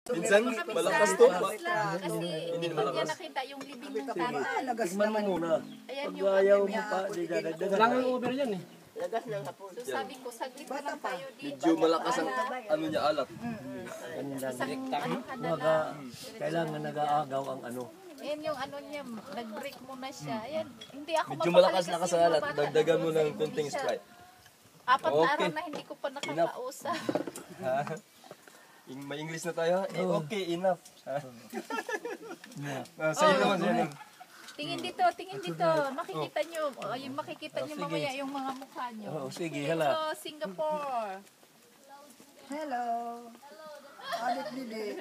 Minsan, malakas to. Kasi hindi naman niya nakita yung libing ng tata. Tigman mo muna. Ayan Pag yung ayaw mo pa, di dadagdagan. Lang ang over yan eh. So sabi ko, saglit na lang tayo dito. Medyo malakas ang ano niya alat. Mga kailangan nag-aagaw ang ano. Ayan yung ano niya, nag-break muna siya. Ayan, hindi ako Medyo mapakali malakas-lakas ang alat. Dagdagan mo ng kunting Sprite. 4 araw Okay. na hindi ko pa nakakausap. May English na tayo. Okay, enough. Sa'yo naman, sa'yo naman. Tingin dito, tingin dito. Makikita nyo, yung makikita nyo mamaya yung mga mukha nyo. Oo, sige, Ito, hala. Singapore. Hello. Alit didi.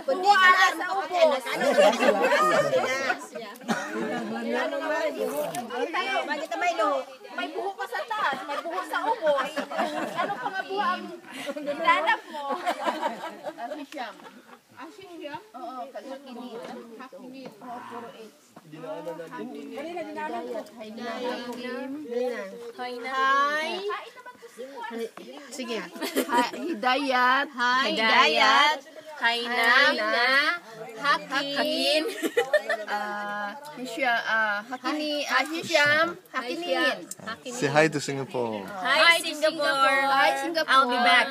Kundi alam mo ko kaya bakit may lo? May buho pa sa taas, may buho sa ubos. Ano pa nga buho ang hinanap mo? Asisham. Asisham? Oo, hakinit. Hakinit. Oo, puro 8. Kanina dinaanan ko. Hi. Kain naman to si Juan. Sige. Hidayat. Hidayat. Haina. Hakin. Hisham. Hakinin. Say hi to Singapore. Hi Singapore. I'll be back.